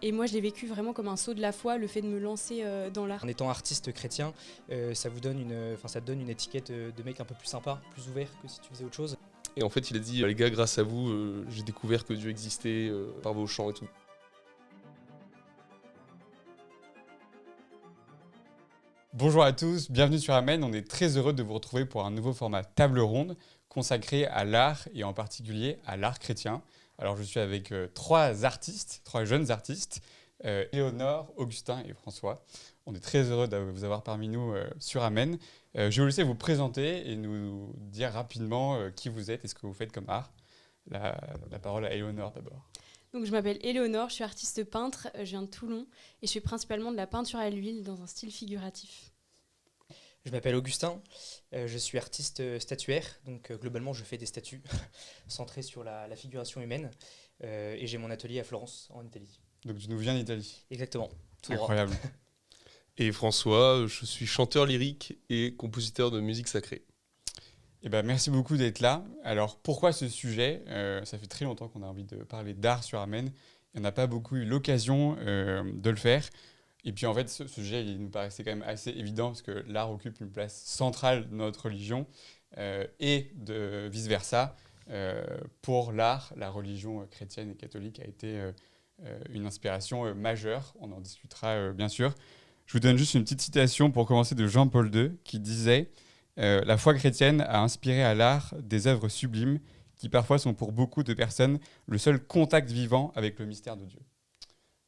Et moi, je l'ai vécu vraiment comme un saut de la foi, le fait de me lancer dans l'art. En étant artiste chrétien, ça te donne une étiquette de mec un peu plus sympa, plus ouvert que si tu faisais autre chose. Et en fait, il a dit, les gars, grâce à vous, j'ai découvert que Dieu existait par vos chants et tout. Bonjour à tous, bienvenue sur Amen. On est très heureux de vous retrouver pour un nouveau format table ronde consacré à l'art et en particulier à l'art chrétien. Alors je suis avec trois jeunes artistes, Éléonore, Augustin et François. On est très heureux de vous avoir parmi nous sur Amen. Je vais vous laisser vous présenter et nous dire rapidement qui vous êtes et ce que vous faites comme art. La parole à Éléonore d'abord. Donc, je m'appelle Éléonore, je suis artiste peintre, je viens de Toulon et je fais principalement de la peinture à l'huile dans un style figuratif. Je m'appelle Augustin, je suis artiste statuaire, donc globalement je fais des statues centrées sur la figuration humaine et j'ai mon atelier à Florence, en Italie. Donc tu nous viens d'Italie. Exactement, tout droit. Incroyable. Et François, je suis chanteur lyrique et compositeur de musique sacrée. Eh ben, merci beaucoup d'être là. Alors, pourquoi ce sujet ? Ça fait très longtemps qu'on a envie de parler d'art sur Amen. Il n'y en a pas beaucoup eu l'occasion de le faire. Et puis, en fait, ce sujet, il nous paraissait quand même assez évident parce que l'art occupe une place centrale dans notre religion et de vice-versa. Pour l'art, la religion chrétienne et catholique a été une inspiration majeure. On en discutera bien sûr. Je vous donne juste une petite citation pour commencer de Jean-Paul II qui disait « La foi chrétienne a inspiré à l'art des œuvres sublimes qui parfois sont pour beaucoup de personnes le seul contact vivant avec le mystère de Dieu. »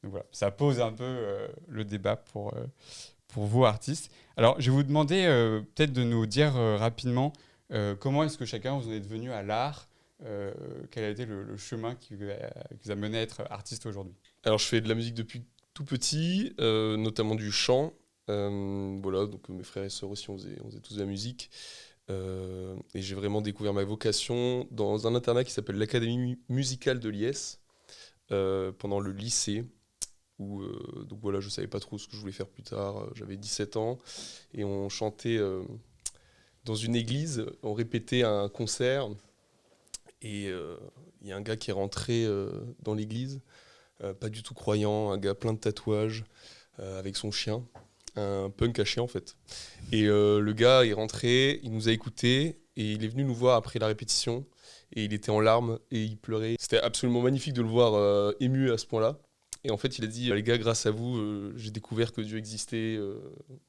Donc voilà, ça pose un peu le débat pour vous artistes. Alors je vais vous demander peut-être de nous dire rapidement comment est-ce que chacun vous en êtes venu à l'art, quel a été le chemin qui vous a mené à être artiste aujourd'hui. Alors je fais de la musique depuis tout petit, notamment du chant. Voilà, donc mes frères et sœurs aussi, on faisait tous de la musique. Et j'ai vraiment découvert ma vocation dans un internat qui s'appelle l'Académie musicale de Liesse, pendant le lycée. Donc voilà, je savais pas trop ce que je voulais faire plus tard. J'avais 17 ans et on chantait dans une église, on répétait un concert. Et il y a un gars qui est rentré dans l'église, pas du tout croyant, un gars plein de tatouages, avec son chien. Un punk à chien en fait. Et le gars est rentré, il nous a écoutés et il est venu nous voir après la répétition et il était en larmes et il pleurait. C'était absolument magnifique de le voir ému à ce point-là. Et en fait il a dit les gars, grâce à vous j'ai découvert que Dieu existait,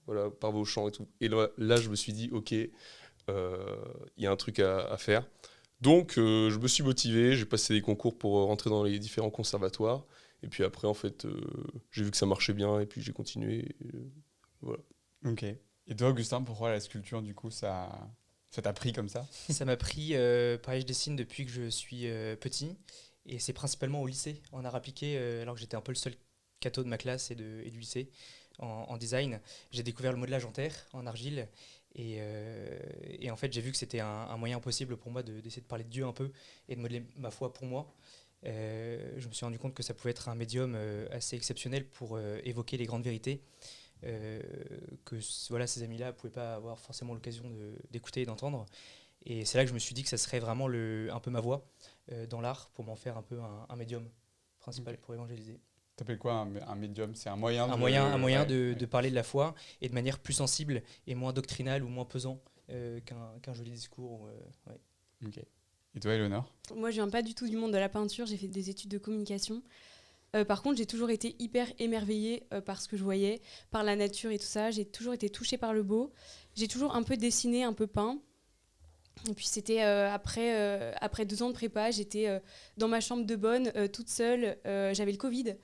voilà, par vos chants et tout. Et là je me suis dit ok, il y a un truc à faire. Donc je me suis motivé, j'ai passé des concours pour rentrer dans les différents conservatoires. Et puis après en fait j'ai vu que ça marchait bien et puis j'ai continué. Voilà. Ok. Et toi, Augustin, pourquoi la sculpture, du coup, ça t'a pris comme ça ? Ça m'a pris, pareil je dessine depuis que je suis petit et c'est principalement au lycée, en art appliqué, alors que j'étais un peu le seul catho de ma classe et du lycée en design. J'ai découvert le modelage en terre, en argile et en fait j'ai vu que c'était un moyen possible pour moi d'essayer de parler de Dieu un peu et de modeler ma foi pour moi. Je me suis rendu compte que ça pouvait être un médium assez exceptionnel pour évoquer les grandes vérités que voilà, ces amis-là ne pouvaient pas avoir forcément l'occasion d'écouter et d'entendre. Et c'est là que je me suis dit que ça serait vraiment un peu ma voix dans l'art pour m'en faire un peu un médium principal pour évangéliser. T'appelles quoi un médium ? C'est un moyen de parler de la foi et de manière plus sensible et moins doctrinale ou moins pesant qu'un joli discours. Ouais. Ok. Et toi, Éléonore ? Moi, je viens pas du tout du monde de la peinture, j'ai fait des études de communication. Par contre, j'ai toujours été hyper émerveillée par ce que je voyais, par la nature et tout ça. J'ai toujours été touchée par le beau. J'ai toujours un peu dessiné, un peu peint. Et puis c'était après 2 ans de prépa, j'étais dans ma chambre de bonne, toute seule. J'avais le Covid.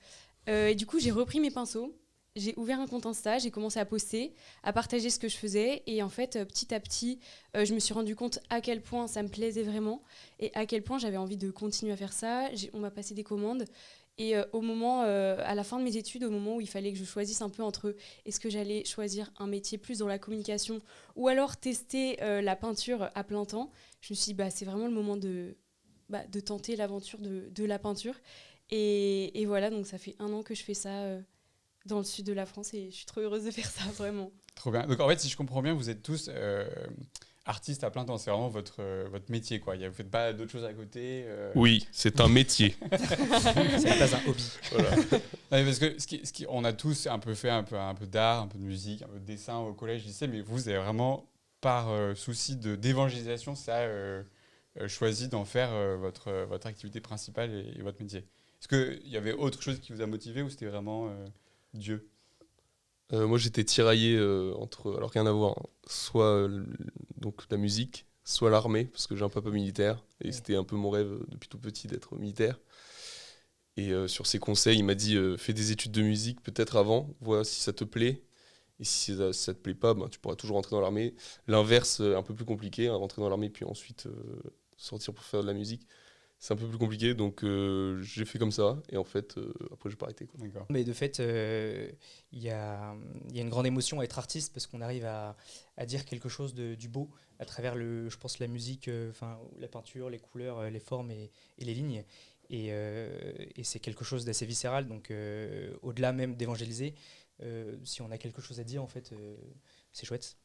Et du coup, j'ai repris mes pinceaux. J'ai ouvert un compte Insta, j'ai commencé à poster, à partager ce que je faisais. Et en fait, petit à petit, je me suis rendu compte à quel point ça me plaisait vraiment et à quel point j'avais envie de continuer à faire ça. On m'a passé des commandes. Et à la fin de mes études, au moment où il fallait que je choisisse un peu entre est-ce que j'allais choisir un métier plus dans la communication ou alors tester la peinture à plein temps, je me suis dit c'est vraiment le moment de tenter l'aventure de la peinture. Et voilà, donc ça fait 1 an que je fais ça dans le sud de la France et je suis trop heureuse de faire ça, vraiment. Trop bien. Donc en fait, si je comprends bien, vous êtes tous artiste à plein temps, c'est vraiment votre métier, quoi. Vous ne faites pas d'autres choses à côté. Oui, c'est un métier. Ce n'est pas un hobby. Voilà. Non, mais parce que on a tous un peu fait un peu d'art, un peu de musique, un peu de dessin au collège, lycée, mais vous avez vraiment, par souci d'évangélisation, ça choisi d'en faire votre activité principale et votre métier. Est-ce qu'il y avait autre chose qui vous a motivé ou c'était vraiment Dieu? Moi, j'étais tiraillé entre, alors rien à voir, hein, soit donc la musique, soit l'armée, parce que j'ai un papa militaire, et c'était un peu mon rêve depuis tout petit d'être militaire. Et sur ses conseils, il m'a dit fais des études de musique peut-être avant, vois si ça te plaît. Et si ça te plaît pas, ben, tu pourras toujours rentrer dans l'armée. L'inverse, un peu plus compliqué, hein, rentrer dans l'armée puis ensuite sortir pour faire de la musique. C'est un peu plus compliqué, donc j'ai fait comme ça. Et en fait, après, j'ai pas arrêté, quoi. D'accord. Mais de fait, il y a une grande émotion à être artiste parce qu'on arrive à dire quelque chose du beau à travers, je pense, la musique, la peinture, les couleurs, les formes et les lignes. Et c'est quelque chose d'assez viscéral. Donc, au-delà même d'évangéliser, si on a quelque chose à dire, en fait, c'est chouette.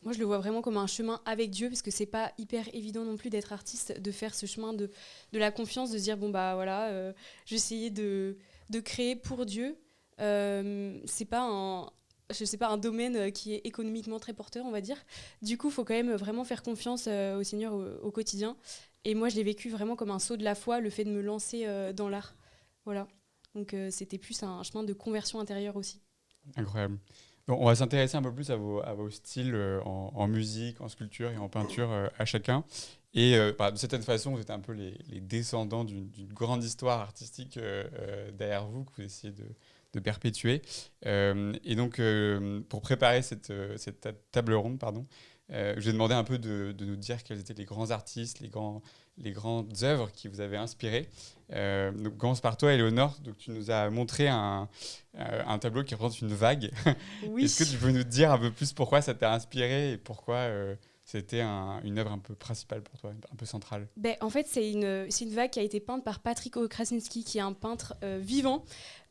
Moi, je le vois vraiment comme un chemin avec Dieu, parce que c'est pas hyper évident non plus d'être artiste, de faire ce chemin de la confiance, de se dire, bon, bah voilà, j'ai essayé de créer pour Dieu. C'est pas un domaine qui est économiquement très porteur, on va dire. Du coup, il faut quand même vraiment faire confiance au Seigneur au quotidien. Et moi, je l'ai vécu vraiment comme un saut de la foi, le fait de me lancer dans l'art. Voilà. Donc, c'était plus un chemin de conversion intérieure aussi. Incroyable. Bon, on va s'intéresser un peu plus à vos styles en musique, en sculpture et en peinture à chacun. Et de certaine façon, vous êtes un peu les descendants d'une grande histoire artistique derrière vous que vous essayez de perpétuer. Et donc, pour préparer cette table ronde, je vais demander un peu de nous dire quels étaient les grands artistes, les grandes œuvres qui vous avaient inspiré. Donc, commence par toi, Éléonore. Donc, tu nous as montré un tableau qui représente une vague. Oui. Est-ce que tu peux nous dire un peu plus pourquoi ça t'a inspiré et pourquoi c'était une œuvre un peu principale pour toi, un peu centrale? En fait, c'est une vague qui a été peinte par Patrick Krasinski, qui est un peintre vivant,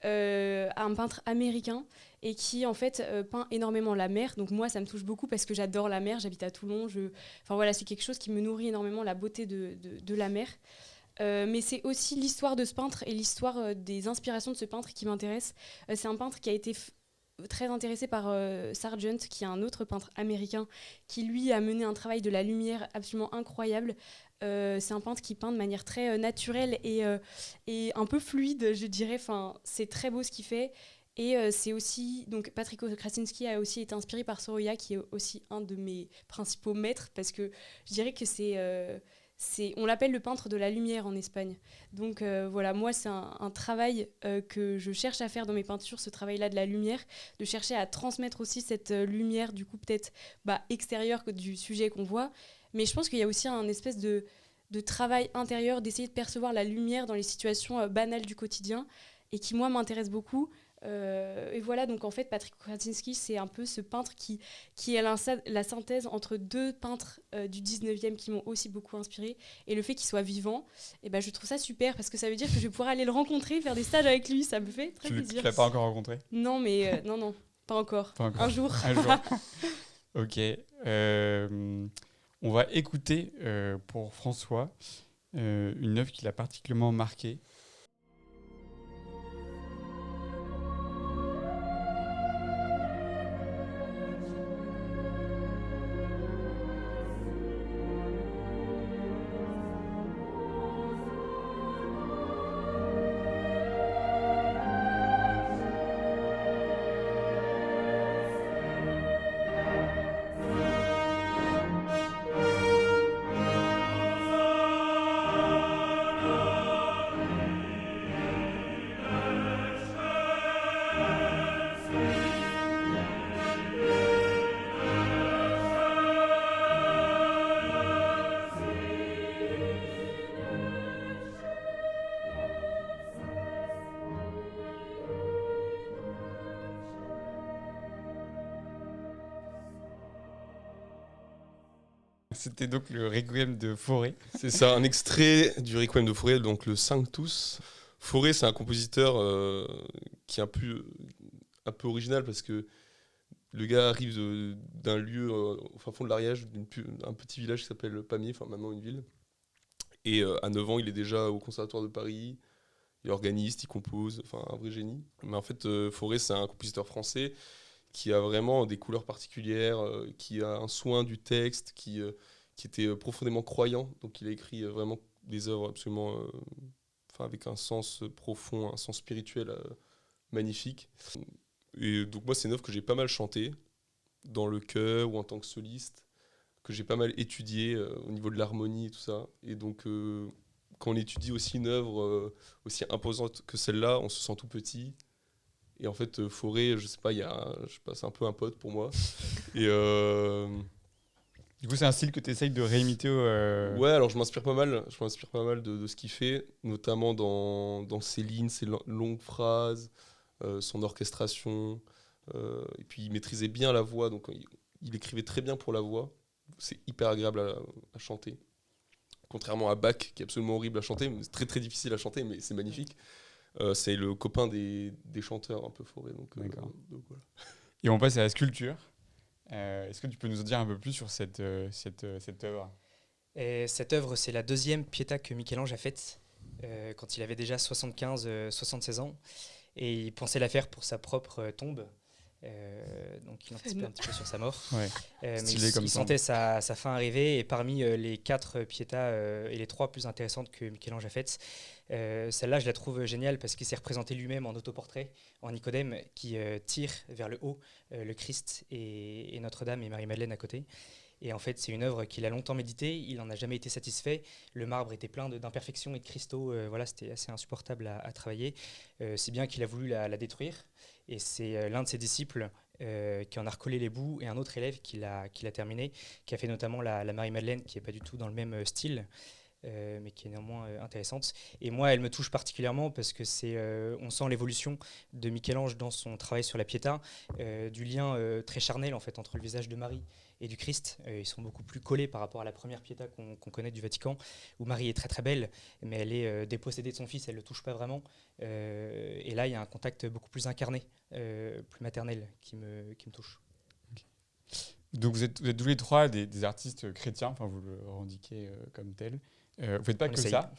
un peintre américain, et qui en fait peint énormément la mer. Donc moi, ça me touche beaucoup parce que j'adore la mer, j'habite à Toulon. Enfin voilà, c'est quelque chose qui me nourrit énormément, la beauté de la mer. Mais c'est aussi l'histoire de ce peintre et l'histoire des inspirations de ce peintre qui m'intéresse. C'est un peintre qui a été très intéressé par Sargent, qui est un autre peintre américain, qui lui a mené un travail de la lumière absolument incroyable. C'est un peintre qui peint de manière très naturelle et un peu fluide, je dirais. Enfin, c'est très beau ce qu'il fait. Et c'est aussi, donc Patrick Krasinski a aussi été inspiré par Sorolla, qui est aussi un de mes principaux maîtres, parce que je dirais que on l'appelle le peintre de la lumière en Espagne. Donc voilà, moi c'est un travail que je cherche à faire dans mes peintures, ce travail-là de la lumière, de chercher à transmettre aussi cette lumière, du coup peut-être extérieure du sujet qu'on voit. Mais je pense qu'il y a aussi un espèce de travail intérieur, d'essayer de percevoir la lumière dans les situations banales du quotidien, et qui moi m'intéresse beaucoup. Et voilà, donc en fait Patrick Krasinski, c'est un peu ce peintre qui est la synthèse entre deux peintres du 19e qui m'ont aussi beaucoup inspiré, et le fait qu'il soit vivant, et je trouve ça super, parce que ça veut dire que je vais pouvoir aller le rencontrer, faire des stages avec lui, ça me fait très plaisir. Tu l'as pas encore rencontré? Non, mais non, pas encore. Un jour. Un jour. Ok. On va écouter pour François une œuvre qui l'a particulièrement marqué. C'était donc le Requiem de Fauré. C'est ça, un extrait du Requiem de Fauré, donc le Sanctus. Fauré, c'est un compositeur qui est un peu original parce que Le gars arrive d'un lieu au fin fond de l'Ariège, d'un petit village qui s'appelle Pamiers, enfin maintenant une ville. Et à 9 ans, il est déjà au Conservatoire de Paris. Il est organiste, il compose, enfin un vrai génie. Mais en fait, Fauré, c'est un compositeur français qui a vraiment des couleurs particulières, qui a un soin du texte, qui était profondément croyant. Donc il a écrit vraiment des œuvres absolument, avec un sens profond, un sens spirituel magnifique. Et donc moi, c'est une œuvre que j'ai pas mal chantée, dans le chœur ou en tant que soliste, que j'ai pas mal étudié au niveau de l'harmonie et tout ça. Et donc, quand on étudie aussi une œuvre aussi imposante que celle-là, on se sent tout petit. Et en fait, Fauré, je sais pas, c'est un peu un pote pour moi. Et Du coup, c'est un style que tu essayes de réimiter ouais, alors je m'inspire pas mal. Je m'inspire pas mal de ce qu'il fait, notamment dans ses lignes, ses longues phrases, son orchestration. Et puis il maîtrisait bien la voix, donc il écrivait très bien pour la voix. C'est hyper agréable à chanter. Contrairement à Bach, qui est absolument horrible à chanter, c'est très très difficile à chanter, mais c'est magnifique. C'est le copain des chanteurs un peu Fauré. Donc voilà. Et on passe à la sculpture. Est-ce que tu peux nous en dire un peu plus sur cette œuvre? Et cette œuvre, c'est la deuxième Pietà que Michel-Ange a faite quand il avait déjà 76 ans. Et il pensait la faire pour sa propre tombe. Donc il anticipait un petit peu sur sa mort. Ouais. Mais Stylé il comme ça. sentait sa fin arriver. Et parmi les 4 Pietà et les 3 plus intéressantes que Michel-Ange a faites, celle-là, je la trouve géniale parce qu'il s'est représenté lui-même en autoportrait, en Nicodème, qui tire vers le haut le Christ et Notre-Dame et Marie-Madeleine à côté. Et en fait, c'est une œuvre qu'il a longtemps méditée. Il n'en a jamais été satisfait. Le marbre était plein d'imperfections et de cristaux. Voilà, c'était assez insupportable à travailler. Si bien qu'il a voulu la détruire. Et c'est l'un de ses disciples qui en a recollé les bouts et un autre élève qui l'a terminé, qui a fait notamment la Marie-Madeleine, qui n'est pas du tout dans le même style. Mais qui est néanmoins intéressante. Et moi, elle me touche particulièrement parce que on sent l'évolution de Michel-Ange dans son travail sur la Pietà, du lien très charnel en fait entre le visage de Marie et du Christ. Ils sont beaucoup plus collés par rapport à la première Pietà qu'on connaît du Vatican, où Marie est très très belle, mais elle est dépossédée de son fils, elle le touche pas vraiment. Et là, il y a un contact beaucoup plus incarné, plus maternel, qui me touche. Donc vous êtes tous les trois des artistes chrétiens, enfin vous le revendiquez comme tel. Vous faites pas On que essaye. ça.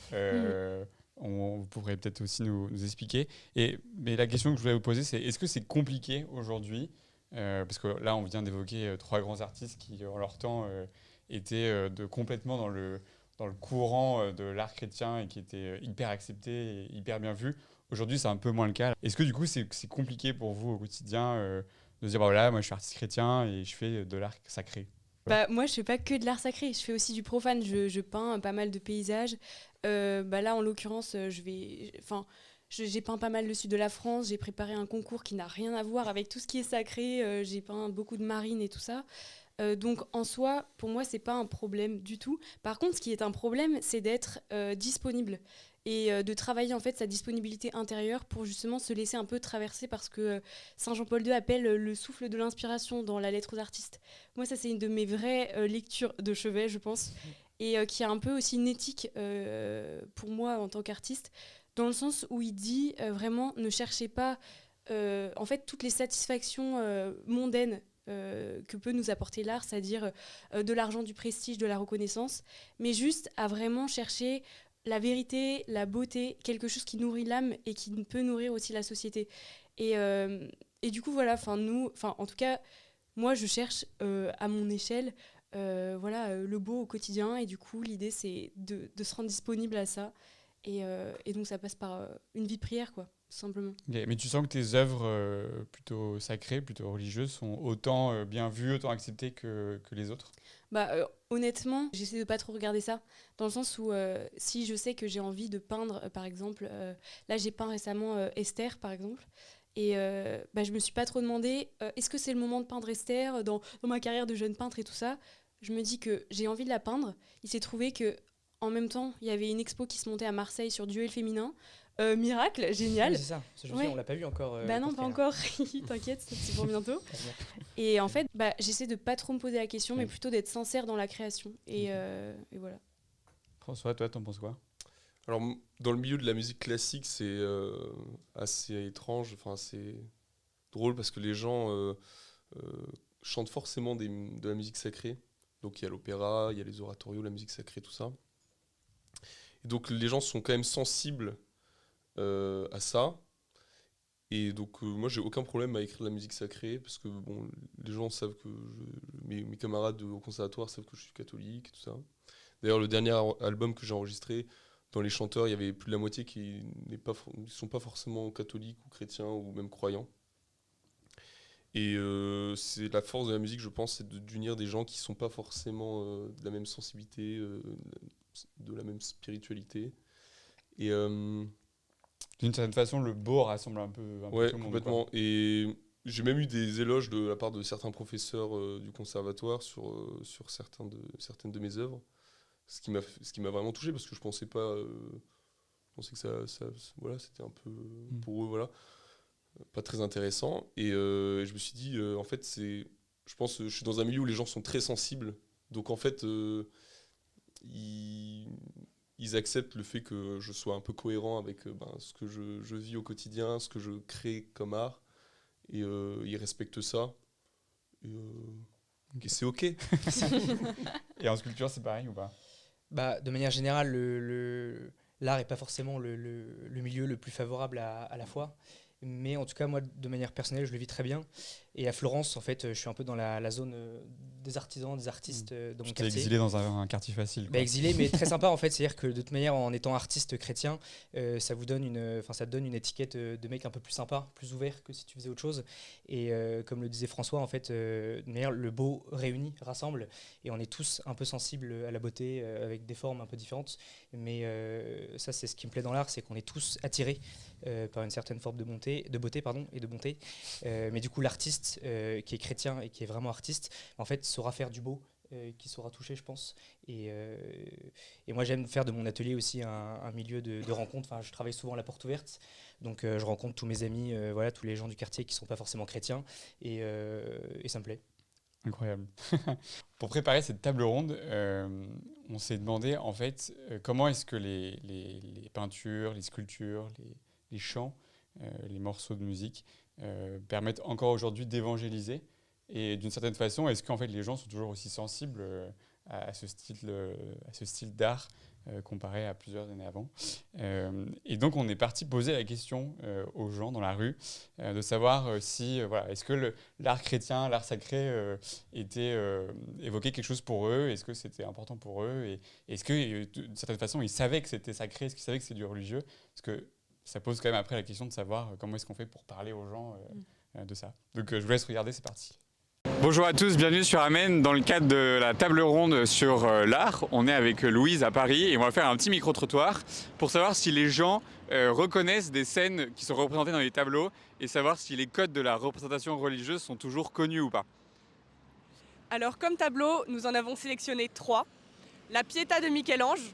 Vous pourrez peut-être aussi nous expliquer. Mais la question que je voulais vous poser, c'est est-ce que c'est compliqué aujourd'hui parce que là, on vient d'évoquer 3 grands artistes qui, en leur temps, étaient complètement dans le courant de l'art chrétien et qui étaient hyper acceptés et hyper bien vus. Aujourd'hui, c'est un peu moins le cas. Est-ce que du coup, c'est compliqué pour vous au quotidien de dire, bah voilà, moi je suis artiste chrétien et je fais de l'art sacré? Bah, moi, je fais pas que de l'art sacré, je fais aussi du profane. Je peins pas mal de paysages. Bah, là, en l'occurrence, j'ai peint pas mal le sud de la France. J'ai préparé un concours qui n'a rien à voir avec tout ce qui est sacré. J'ai peint beaucoup de marines et tout ça. Donc, en soi, pour moi, c'est pas un problème du tout. Par contre, ce qui est un problème, c'est d'être disponible et de travailler en fait sa disponibilité intérieure pour justement se laisser un peu traverser parce que Saint Jean-Paul II appelle le souffle de l'inspiration dans la lettre aux artistes. Moi, ça, c'est une de mes vraies lectures de chevet, je pense, et qui a un peu aussi une éthique pour moi en tant qu'artiste, dans le sens où il dit vraiment ne cherchez pas en fait toutes les satisfactions mondaines que peut nous apporter l'art, c'est-à-dire de l'argent, du prestige, de la reconnaissance, mais juste à vraiment chercher la vérité, la beauté, quelque chose qui nourrit l'âme et qui peut nourrir aussi la société. Et du coup, voilà, en tout cas, moi, je cherche à mon échelle le beau au quotidien. Et du coup, l'idée, c'est de se rendre disponible à ça. Et donc, ça passe par une vie de prière, quoi, tout simplement. Ok, mais tu sens que tes œuvres plutôt sacrées, plutôt religieuses, sont autant bien vues, autant acceptées que les autres? Bah, honnêtement, j'essaie de pas trop regarder ça, dans le sens où si je sais que j'ai envie de peindre, par exemple, là j'ai peint récemment Esther, par exemple, et je me suis pas trop demandé est-ce que c'est le moment de peindre Esther dans ma carrière de jeune peintre et tout ça. Je me dis que j'ai envie de la peindre. Il s'est trouvé que en même temps, il y avait une expo qui se montait à Marseille sur Dieu et le féminin. Miracle, génial. Oui, c'est ça. Ce jeudi, Ouais. on l'a pas vu encore. Bah le non, pas portrait, là. encore. T'inquiète, c'est pour bientôt. Et en fait, j'essaie de pas trop me poser la question, mais Ouais. plutôt d'être sincère dans la création. Et voilà. François, toi, t'en penses quoi? Alors, dans le milieu de la musique classique, c'est assez étrange, enfin, c'est drôle parce que les gens chantent forcément de la musique sacrée. Donc il y a l'opéra, il y a les oratorios, la musique sacrée, tout ça. Et donc les gens sont quand même sensibles à ça. Et donc moi j'ai aucun problème à écrire de la musique sacrée parce que bon, les gens savent que mes camarades au conservatoire savent que je suis catholique et tout ça. D'ailleurs le dernier album que j'ai enregistré, dans les chanteurs il y avait plus de la moitié qui ne sont pas forcément catholiques ou chrétiens ou même croyants. Et c'est la force de la musique, je pense, c'est d'unir des gens qui sont pas forcément de la même sensibilité, de la même spiritualité. Et D'une certaine façon, le beau rassemble un peu ouais, tout le monde, complètement. quoi. Et j'ai même eu des éloges de la part de certains professeurs du conservatoire sur certaines de mes œuvres, ce qui m'a vraiment touché parce que je pensais pas, je pensais que voilà, c'était un peu pour eux, voilà, pas très intéressant. Et je me suis dit, en fait, je pense que je suis dans un milieu où les gens sont très sensibles, donc en fait, ils acceptent le fait que je sois un peu cohérent avec ce que je vis au quotidien, ce que je crée comme art, et ils respectent ça. Et c'est OK. Et en sculpture, c'est pareil ou pas? Bah, de manière générale, l'art n'est pas forcément le milieu le plus favorable à la fois. Mais en tout cas, moi, de manière personnelle, je le vis très bien. Et à Florence, en fait, je suis un peu dans la zone des artisans, des artistes dans mon Tu t'es quartier. exilé dans un quartier facile, quoi. Bah, exilé, mais très sympa en fait. C'est-à-dire que de toute manière, en étant artiste chrétien, ça vous donne ça te donne une étiquette de mec un peu plus sympa, plus ouvert que si tu faisais autre chose. Et comme le disait François, en fait, de manière, le beau réunit, rassemble, et on est tous un peu sensibles à la beauté, avec des formes un peu différentes. Mais ça, c'est ce qui me plaît dans l'art, c'est qu'on est tous attirés par une certaine forme de beauté, pardon, et de bonté. Mais du coup, l'artiste qui est chrétien et qui est vraiment artiste, en fait, saura faire du beau, qui saura toucher, je pense. Et moi, j'aime faire de mon atelier aussi un milieu de rencontre. Enfin, je travaille souvent à la porte ouverte, donc je rencontre tous mes amis, voilà, tous les gens du quartier qui ne sont pas forcément chrétiens, et ça me plaît. Incroyable. Pour préparer cette table ronde, on s'est demandé en fait comment est-ce que les peintures, les sculptures, les chants, les morceaux de musique permettent encore aujourd'hui d'évangéliser. Et d'une certaine façon, est-ce qu'en fait les gens sont toujours aussi sensibles à ce style d'art comparé à plusieurs années avant. Et donc on est parti poser la question aux gens dans la rue de savoir si voilà, est-ce que l'art chrétien, l'art sacré évoquait quelque chose pour eux, est-ce que c'était important pour eux, et est-ce que d'une certaine façon ils savaient que c'était sacré, est-ce qu'ils savaient que c'est du religieux, parce que ça pose quand même après la question de savoir comment est-ce qu'on fait pour parler aux gens de ça. Donc je vous laisse regarder, c'est parti. Bonjour à tous, bienvenue sur Amen. Dans le cadre de la table ronde sur l'art, on est avec Louise à Paris et on va faire un petit micro-trottoir pour savoir si les gens reconnaissent des scènes qui sont représentées dans les tableaux et savoir si les codes de la représentation religieuse sont toujours connus ou pas. Alors comme tableau, nous en avons sélectionné 3. La Pietà de Michel-Ange,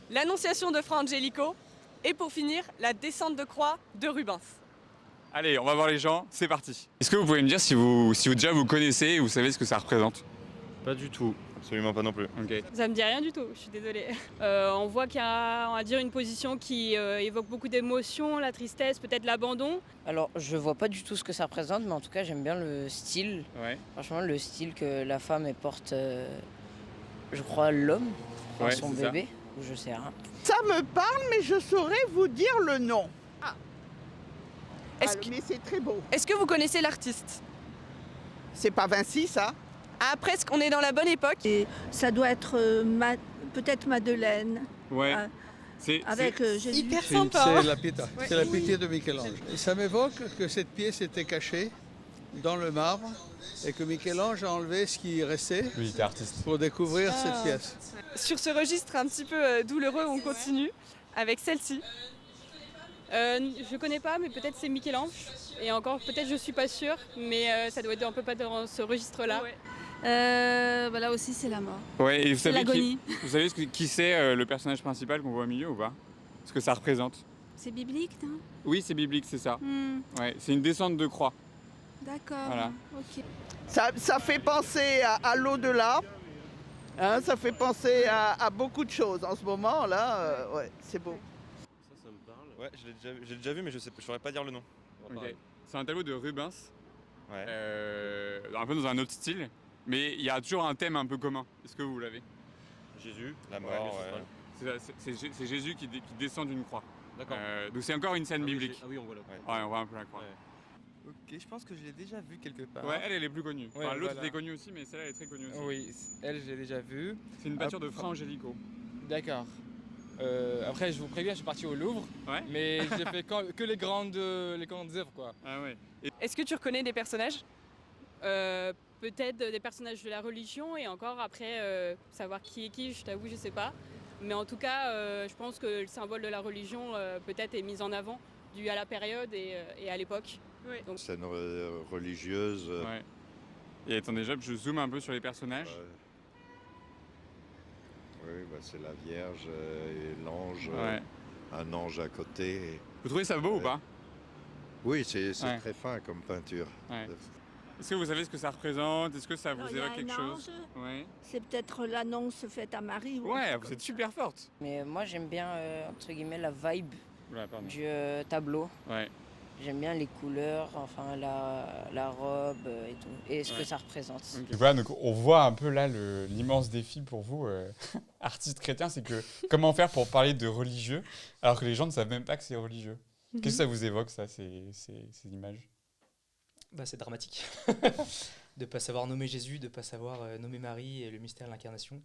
l'Annonciation de Fra Angelico et pour finir, la Descente de croix de Rubens. Allez, on va voir les gens, c'est parti. Est-ce que vous pouvez me dire si vous déjà vous connaissez et vous savez ce que ça représente? Pas du tout, absolument pas non plus. Okay. Ça me dit rien du tout, je suis désolée. On voit qu'il y a, on va dire, une position qui évoque beaucoup d'émotions, la tristesse, peut-être l'abandon. Alors, je vois pas du tout ce que ça représente, mais en tout cas, j'aime bien le style. Ouais. Franchement, le style que la femme elle porte, je crois, l'homme, ouais, son bébé, ou je sais rien. Ça me parle, mais je saurais vous dire le nom. Mais c'est très beau. Est-ce que vous connaissez l'artiste? C'est pas Vinci, ça? Ah, presque, on est dans la bonne époque. Et ça doit être peut-être Madeleine. Ouais. Avec Jésus. Hyper sympa. C'est la Pietà. Ouais. C'est la Pietà de Michel-Ange. Et ça m'évoque que cette pièce était cachée dans le marbre et que Michel-Ange a enlevé ce qui restait pour découvrir cette pièce. Sur ce registre un petit peu douloureux, on continue avec celle-ci. Je connais pas, mais peut-être c'est Michel-Ange. Et encore, peut-être je suis pas sûre, mais ça doit être un peu pas dans ce registre-là. Ouais. Là aussi, c'est la mort. Ouais, et c'est l'agonie. Vous savez qui c'est le personnage principal qu'on voit au milieu ou pas? Ce que ça représente? C'est biblique, non? Oui, c'est biblique, c'est ça. Ouais, c'est une descente de croix. D'accord. Voilà. Ok. Ça fait penser à l'au-delà. Hein, ça fait penser à beaucoup de choses en ce moment là. Ouais, c'est beau. Ouais, je l'ai déjà vu, mais je ne saurais pas dire le nom. Okay. C'est un tableau de Rubens. Ouais. Un peu dans un autre style, mais il y a toujours un thème un peu commun. Est-ce que vous l'avez? Jésus, la mort, ouais. C'est Jésus qui descend d'une croix. D'accord. Donc c'est encore une scène biblique. Ah oui, on voit la croix. Ouais, on voit un peu la croix. Ouais. Ok, je pense que je l'ai déjà vue quelque part. Ouais, elle est plus connue. Ouais, L'autre voilà. était connue aussi, mais celle-là elle est très connue aussi. Oui, elle, je l'ai déjà vue. C'est une peinture de Fra Angelico. D'accord. Après, je vous préviens, je suis parti au Louvre, Ouais. mais j'ai fait que les grandes œuvres, quoi. Ah ouais. Est-ce que tu reconnais des personnages? Peut-être des personnages de la religion et encore après, savoir qui est qui, je t'avoue, je sais pas. Mais en tout cas, je pense que le symbole de la religion peut-être est mis en avant dû à la période et à l'époque. Oui. Donc, Scène religieuse. Ouais. Et attendez, je zoome un peu sur les personnages. Oui, bah, c'est la Vierge et l'ange, Ouais. un ange à côté. Vous trouvez ça beau ou pas? Oui, c'est Ouais. très fin comme peinture. Ouais. Est-ce que vous savez ce que ça représente? Est-ce que ça vous Alors, il y a évoque quelque un chose? ange. Ouais. C'est peut-être l'annonce faite à Marie. ou un Ouais, truc vous comme êtes ça. super forte. Mais moi, j'aime bien, entre guillemets, la vibe Ouais, pardon. du tableau. Ouais. J'aime bien les couleurs, enfin la robe et tout, et ce que ça représente. Ok. Et voilà, donc on voit un peu là l'immense défi pour vous, artistes chrétiens, c'est que comment faire pour parler de religieux alors que les gens ne savent même pas que c'est religieux. Qu'est-ce que ça vous évoque, ça, ces images? Bah, c'est dramatique de ne pas savoir nommer Jésus, de ne pas savoir nommer Marie et le mystère de l'incarnation.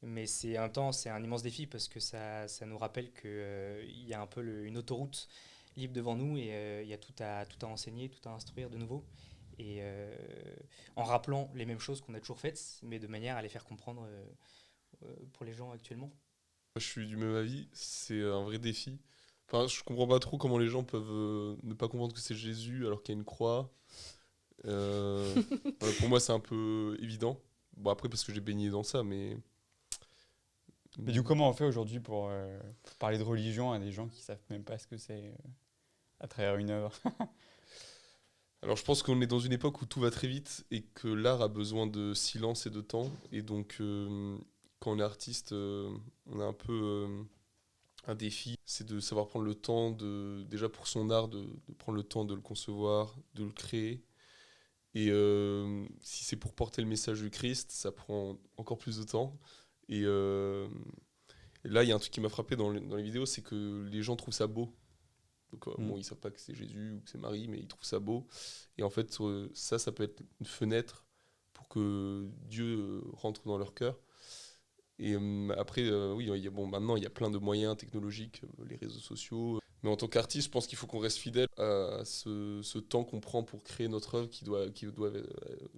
Mais en même temps, c'est un immense défi parce que ça nous rappelle qu'il y a un peu une autoroute libre devant nous et il y a tout à enseigner, tout à instruire de nouveau. Et en rappelant les mêmes choses qu'on a toujours faites, mais de manière à les faire comprendre pour les gens actuellement. Je suis du même avis, c'est un vrai défi. Enfin, je comprends pas trop comment les gens peuvent ne pas comprendre que c'est Jésus alors qu'il y a une croix. Voilà, pour moi, c'est un peu évident. Bon, après, parce que j'ai baigné dans ça, mais... Mais du coup, comment on fait aujourd'hui pour parler de religion à des gens qui savent même pas ce que c'est à travers une œuvre? Alors, je pense qu'on est dans une époque où tout va très vite et que l'art a besoin de silence et de temps. Et donc, quand on est artiste, on a un peu un défi. C'est de savoir prendre le temps, déjà pour son art, de prendre le temps de le concevoir, de le créer. Et si c'est pour porter le message du Christ, ça prend encore plus de temps. Et là, il y a un truc qui m'a frappé dans les vidéos, c'est que les gens trouvent ça beau. Donc, bon, ils savent pas que c'est Jésus ou que c'est Marie, mais ils trouvent ça beau. Et en fait, ça peut être une fenêtre pour que Dieu rentre dans leur cœur. Et après, oui, maintenant, il y a plein de moyens technologiques, les réseaux sociaux. Mais en tant qu'artiste, je pense qu'il faut qu'on reste fidèle à ce temps qu'on prend pour créer notre œuvre qui doit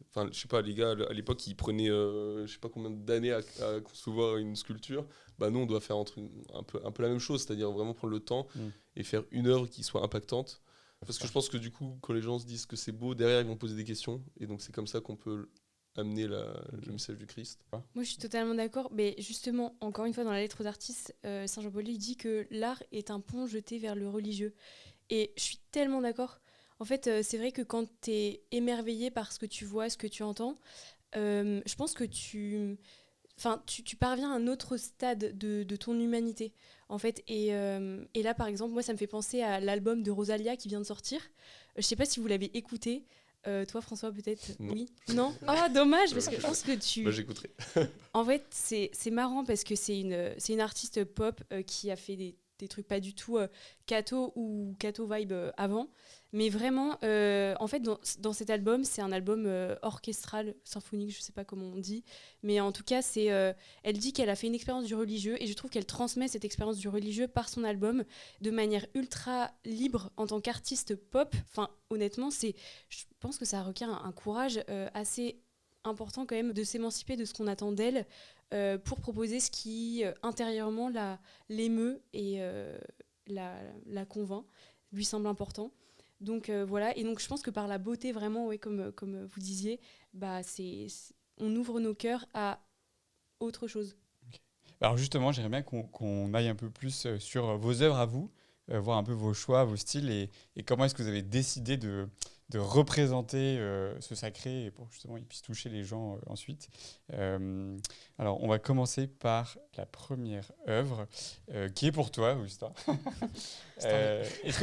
enfin, je sais pas, les gars, à l'époque, ils prenaient, je sais pas combien d'années à concevoir une sculpture. Bah, nous, on doit faire un peu la même chose, c'est-à-dire vraiment prendre le temps et faire une œuvre qui soit impactante. Parce que je pense que du coup, quand les gens se disent que c'est beau, derrière, ils vont poser des questions. Et donc, c'est comme ça qu'on peut amener le message du Christ. Moi, je suis totalement d'accord. Mais justement, encore une fois, dans la lettre aux artistes, Saint Jean Paul II dit que l'art est un pont jeté vers le religieux. Et je suis tellement d'accord. En fait, c'est vrai que quand tu es émerveillé par ce que tu vois, ce que tu entends, je pense que tu parviens à un autre stade de ton humanité, en fait. Et là, par exemple, moi, ça me fait penser à l'album de Rosalia qui vient de sortir. Je sais pas si vous l'avez écouté. Toi, François, peut-être? Non. Oui. Non? Ah, dommage, parce que je pense que tu... Bah, j'écouterai. En fait, c'est marrant parce que c'est une artiste pop qui a fait des trucs pas du tout catho ou catho vibe avant. Mais vraiment, en fait, dans cet album, c'est un album orchestral, symphonique, je sais pas comment on dit. Mais en tout cas, elle dit qu'elle a fait une expérience du religieux et je trouve qu'elle transmet cette expérience du religieux par son album de manière ultra libre en tant qu'artiste pop. Enfin, honnêtement, je pense que ça requiert un courage assez important quand même de s'émanciper de ce qu'on attend d'elle pour proposer ce qui intérieurement l'émeut et la convainc, lui semble important. Donc voilà, et donc je pense que par la beauté vraiment, ouais, comme vous disiez, bah, on ouvre nos cœurs à autre chose. Okay. Alors justement, j'aimerais bien qu'on aille un peu plus sur vos œuvres à vous, voir un peu vos choix, vos styles et comment est-ce que vous avez décidé de représenter ce sacré et pour justement il puisse toucher les gens ensuite. Alors on va commencer par la première œuvre qui est pour toi, Augustin. Est-ce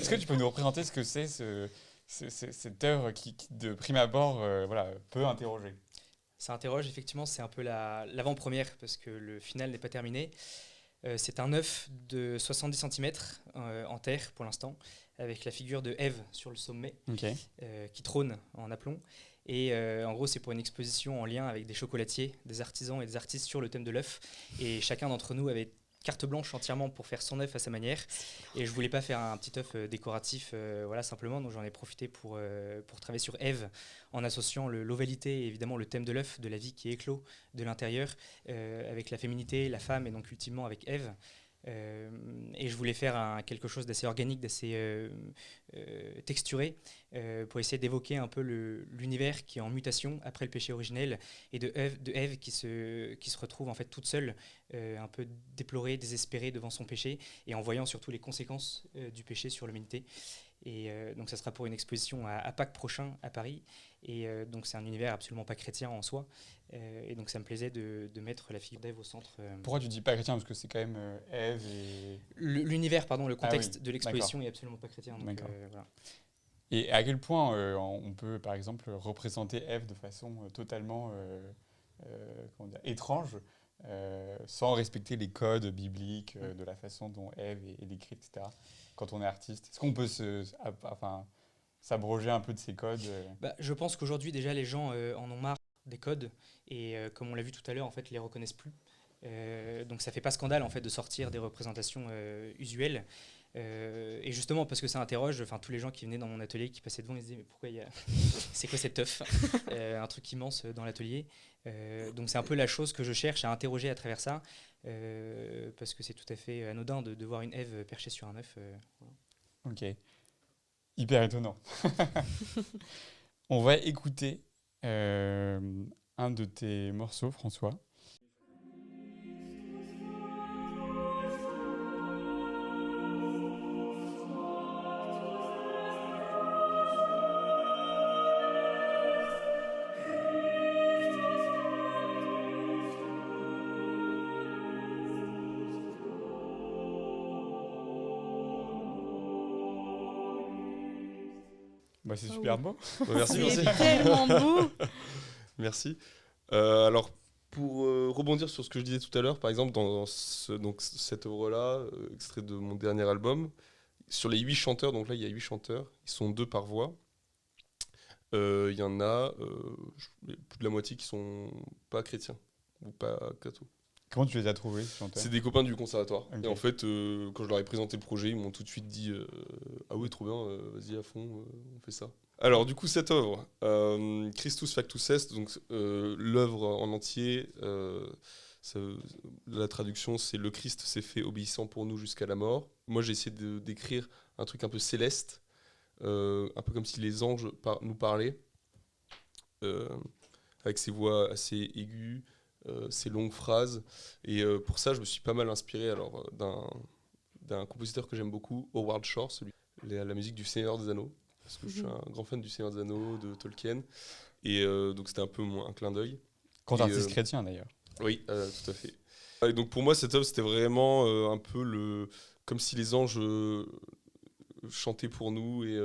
que tu peux nous représenter ce que c'est cette œuvre qui, de prime abord, voilà, peut interroger. Ça interroge, effectivement, c'est un peu l'avant-première, parce que le final n'est pas terminé. C'est un œuf de 70 cm en terre pour l'instant, avec la figure de Ève sur le sommet, qui trône en aplomb. Et en gros, c'est pour une exposition en lien avec des chocolatiers, des artisans et des artistes sur le thème de l'œuf. Et chacun d'entre nous avait carte blanche entièrement pour faire son œuf à sa manière. Et je voulais pas faire un petit œuf décoratif, voilà, simplement. Donc j'en ai profité pour travailler sur Ève, en associant l'ovalité et évidemment le thème de l'œuf, de la vie qui éclot de l'intérieur, avec la féminité, la femme, et donc ultimement avec Ève. Et je voulais faire quelque chose d'assez organique, d'assez texturé, pour essayer d'évoquer un peu l'univers qui est en mutation après le péché originel, et de Ève qui se retrouve en fait toute seule, un peu déplorée, désespérée devant son péché, et en voyant surtout les conséquences du péché sur l'humanité. Et donc ça sera pour une exposition à Pâques prochain à Paris. Et donc c'est un univers absolument pas chrétien en soi. Et donc ça me plaisait de mettre la figure d'Ève au centre. Pourquoi tu dis pas chrétien? Parce que c'est quand même Ève et... L'univers, pardon, le contexte de l'exposition est absolument pas chrétien. Donc, voilà. Et à quel point on peut, par exemple, représenter Ève de façon totalement étrange, sans respecter les codes bibliques de la façon dont Ève est décrite, etc. Quand on est artiste, est-ce qu'on peut s'abroger un peu de ces codes Je pense qu'aujourd'hui, déjà, les gens en ont marre des codes, et comme on l'a vu tout à l'heure, en fait, ils les reconnaissent plus. Donc ça fait pas scandale en fait de sortir des représentations usuelles. Et justement parce que ça interroge, tous les gens qui venaient dans mon atelier, qui passaient devant, ils se disaient mais pourquoi c'est quoi cet œuf, un truc immense dans l'atelier. Donc c'est un peu la chose que je cherche à interroger à travers ça, parce que c'est tout à fait anodin de voir une Ève perchée sur un œuf. Voilà. Ok, hyper étonnant. On va écouter un de tes morceaux, François. C'est super beau. Merci. C'est tellement beau. Merci. Alors, pour rebondir sur ce que je disais tout à l'heure, par exemple, dans cette œuvre-là, extrait de mon dernier album, sur les 8 chanteurs, donc là, il y a 8 chanteurs, ils sont 2 par voix. Il y en a plus de la moitié qui sont pas chrétiens, ou pas cathos. Comment tu les as trouvés, ces chanteurs ? C'est des copains du conservatoire. Okay. Et en fait, quand je leur ai présenté le projet, ils m'ont tout de suite dit ah oui, trop bien, vas-y à fond, on fait ça. Alors du coup, cette œuvre, Christus Factus Est, donc l'œuvre en entier, la traduction c'est le Christ s'est fait obéissant pour nous jusqu'à la mort. Moi, j'ai essayé d'écrire un truc un peu céleste, un peu comme si les anges nous parlaient, avec ces voix assez aiguës. Ces longues phrases, et pour ça je me suis pas mal inspiré d'un compositeur que j'aime beaucoup, Howard Shore, la musique du Seigneur des Anneaux, parce que je suis un grand fan du Seigneur des Anneaux, de Tolkien, et donc c'était un peu un clin d'œil. Grand artiste chrétien d'ailleurs. Oui, tout à fait. Et donc pour moi cette œuvre c'était vraiment un peu comme si les anges chantaient pour nous et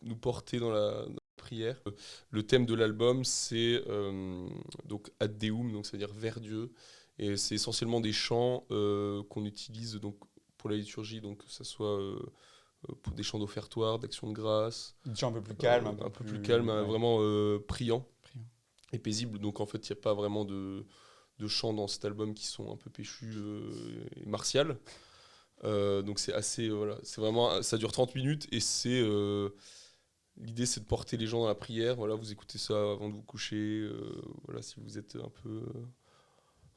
nous portaient dans la prière. Le thème de l'album c'est donc Ad Deum, donc ça veut dire vers Dieu, et c'est essentiellement des chants qu'on utilise donc pour la liturgie, donc que ça soit pour des chants d'offertoire, d'action de grâce, des chants un peu plus calmes, un peu plus calme, ouais. Vraiment priant et paisible. Donc en fait il n'y a pas vraiment de chants dans cet album qui sont un peu péchus et martial. Donc c'est assez c'est vraiment, ça dure 30 minutes et c'est l'idée, c'est de porter les gens dans la prière. Voilà, vous écoutez ça avant de vous coucher. Voilà, si vous êtes un peu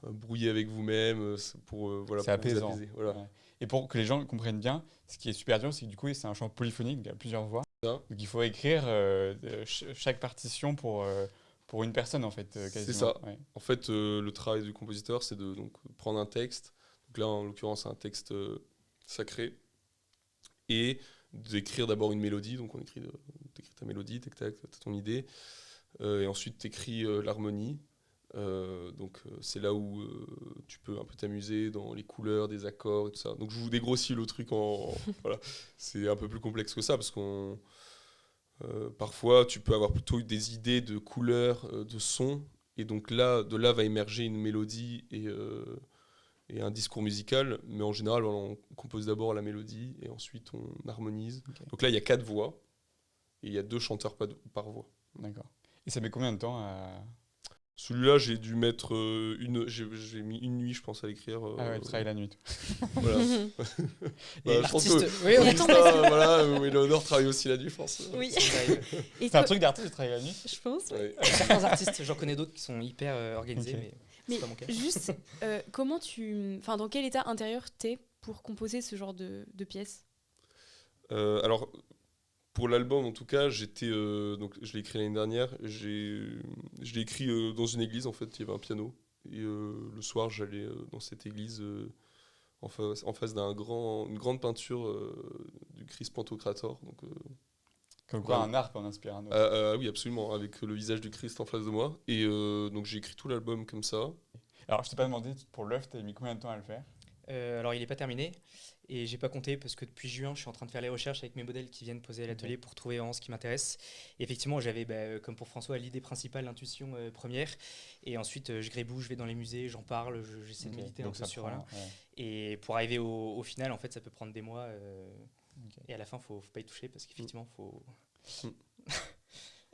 brouillé avec vous-même, pour c'est apaisant. Vous apaiser. Voilà. Ouais. Et pour que les gens comprennent bien, ce qui est super dur, c'est que du coup, c'est un chant polyphonique, il y a plusieurs voix. Donc il faut écrire chaque partition pour une personne, en fait. Quasiment. C'est ça. Ouais. En fait, le travail du compositeur, c'est de prendre un texte. Donc là, en l'occurrence, c'est un texte sacré. Et d'écrire d'abord une mélodie, donc t'écris ta mélodie, t'as ton idée, et ensuite t'écris l'harmonie, Donc c'est là où tu peux un peu t'amuser dans les couleurs, des accords et tout ça. Donc je vous dégrossis le truc voilà. C'est un peu plus complexe que ça parce qu'on parfois tu peux avoir plutôt des idées de couleurs, de sons, et donc de là va émerger une mélodie et un discours musical, mais en général on compose d'abord la mélodie et ensuite on harmonise. Okay. Donc là il y a 4 voix et il y a 2 chanteurs par voix. D'accord. Et ça met combien de temps à... Celui-là, j'ai dû mettre j'ai mis une nuit, je pense, à l'écrire. Ah ouais, tu travailles la nuit. Voilà. Et l'artiste... Oui, Léonore travaille aussi la nuit, je pense. Oui. C'est un truc d'artiste de travailler la nuit. Je pense. Ouais. Certains artistes, j'en connais d'autres qui sont hyper organisés, Okay. mais c'est pas mon cas. Juste, comment dans quel état intérieur t'es pour composer ce genre de pièces? Alors, pour l'album, en tout cas, donc je l'ai écrit l'année dernière. Je l'ai écrit dans une église, en fait. Il y avait un piano. Et le soir, j'allais dans cette église en face d'une grande peinture du Christ Pantocrator. Donc, comme quoi, un arc en inspire un autre. Oui, absolument, avec le visage du Christ en face de moi. Et donc j'ai écrit tout l'album comme ça. Alors, je t'ai pas demandé, pour l'œuf, t'as mis combien de temps à le faire? Alors, il n'est pas terminé. Et j'ai pas compté parce que depuis juin, je suis en train de faire les recherches avec mes modèles qui viennent poser à l'atelier pour trouver vraiment ce qui m'intéresse. Et effectivement, j'avais, comme pour François, l'idée principale, l'intuition première. Et ensuite, je gribouille, je vais dans les musées, j'en parle, j'essaie de méditer un peu sur... Voilà. Ouais. Et pour arriver au final, en fait, ça peut prendre des mois. Et à la fin, faut pas y toucher parce qu'effectivement, faut...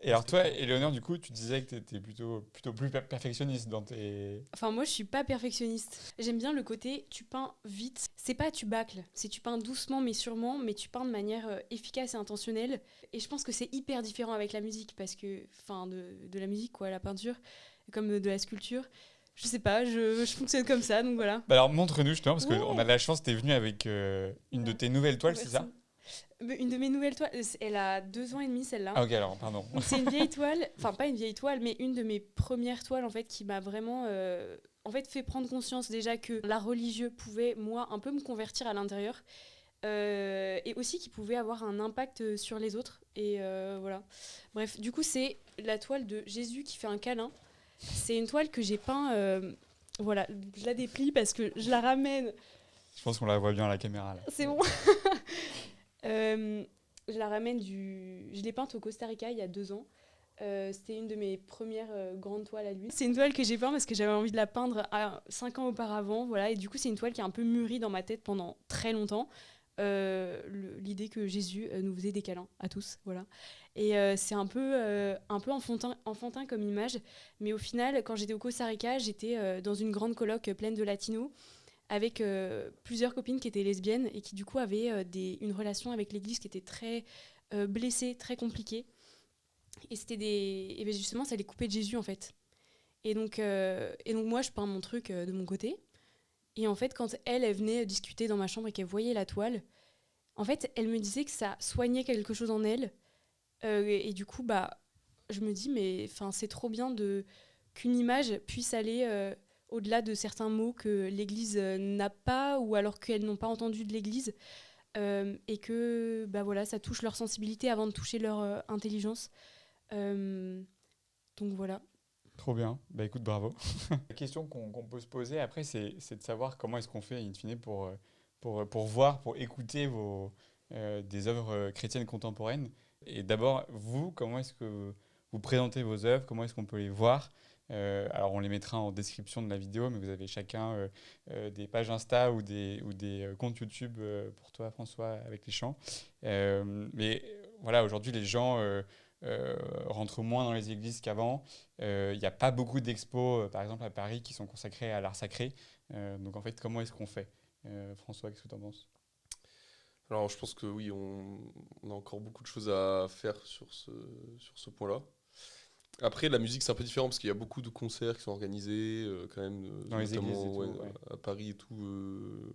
Et alors toi, Éléonore, du coup, tu disais que tu étais plutôt plus perfectionniste dans tes... Enfin, moi, je suis pas perfectionniste. J'aime bien le côté, tu peins vite. C'est pas tu bâcles, c'est tu peins doucement mais sûrement, mais tu peins de manière efficace et intentionnelle. Et je pense que c'est hyper différent avec la musique, parce que, enfin, de la musique, quoi, la peinture, comme de la sculpture. Je sais pas, je fonctionne comme ça, donc voilà. Bah alors, montre-nous justement, parce qu'on a de la chance, t'es venue avec une de tes nouvelles toiles, c'est ça? Une de mes nouvelles toiles, elle a 2 ans et demi, celle-là. Ah ok, alors pardon. C'est une vieille toile, enfin pas une vieille toile, mais une de mes premières toiles en fait qui m'a vraiment fait prendre conscience déjà que l'art religieux pouvait, moi, un peu me convertir à l'intérieur, et aussi qu'il pouvait avoir un impact sur les autres. Et voilà. Bref, du coup, c'est la toile de Jésus qui fait un câlin. C'est une toile que j'ai peint, voilà, je la déplie parce que je la ramène. Je pense qu'on la voit bien à la caméra là. C'est bon. Je la ramène je l'ai peinte au Costa Rica il y a 2 ans. C'était une de mes premières grandes toiles à lui. C'est une toile que j'ai peinte parce que j'avais envie de la peindre 5 ans auparavant, voilà. Et du coup, c'est une toile qui a un peu mûri dans ma tête pendant très longtemps. L'idée que Jésus nous faisait des câlins à tous, voilà. Et c'est un peu enfantin comme image, mais au final, quand j'étais au Costa Rica, j'étais dans une grande coloc pleine de latinos, avec plusieurs copines qui étaient lesbiennes et qui du coup avaient une relation avec l'église qui était très blessée, très compliquée. Et c'était et ben justement, ça les coupait de Jésus en fait. Et donc moi, je peins mon truc de mon côté. Et en fait, quand elle venait discuter dans ma chambre et qu'elle voyait la toile, en fait, elle me disait que ça soignait quelque chose en elle. Et du coup, je me dis, mais c'est trop bien qu'une image puisse aller... au-delà de certains mots que l'Église n'a pas, ou alors qu'elles n'ont pas entendu de l'Église, et que voilà, ça touche leur sensibilité avant de toucher leur intelligence. Donc voilà. Trop bien, écoute, bravo. La question qu'on peut se poser après, c'est de savoir comment est-ce qu'on fait, in fine, pour voir, pour écouter des œuvres chrétiennes contemporaines. Et d'abord, vous, comment est-ce que vous présentez vos œuvres, comment est-ce qu'on peut les voir? Alors on les mettra en description de la vidéo, mais vous avez chacun des pages Insta ou des comptes YouTube pour toi, François, avec les chants. Mais voilà, aujourd'hui les gens rentrent moins dans les églises qu'avant. Il n'y a pas beaucoup d'expos, par exemple à Paris, qui sont consacrés à l'art sacré. Donc en fait, comment est-ce qu'on fait? François, qu'est-ce que tu en penses? Alors je pense que oui, on a encore beaucoup de choses à faire sur ce point-là. Après, la musique, c'est un peu différent parce qu'il y a beaucoup de concerts qui sont organisés, quand même, dans les églises et tout, ouais. À Paris et tout.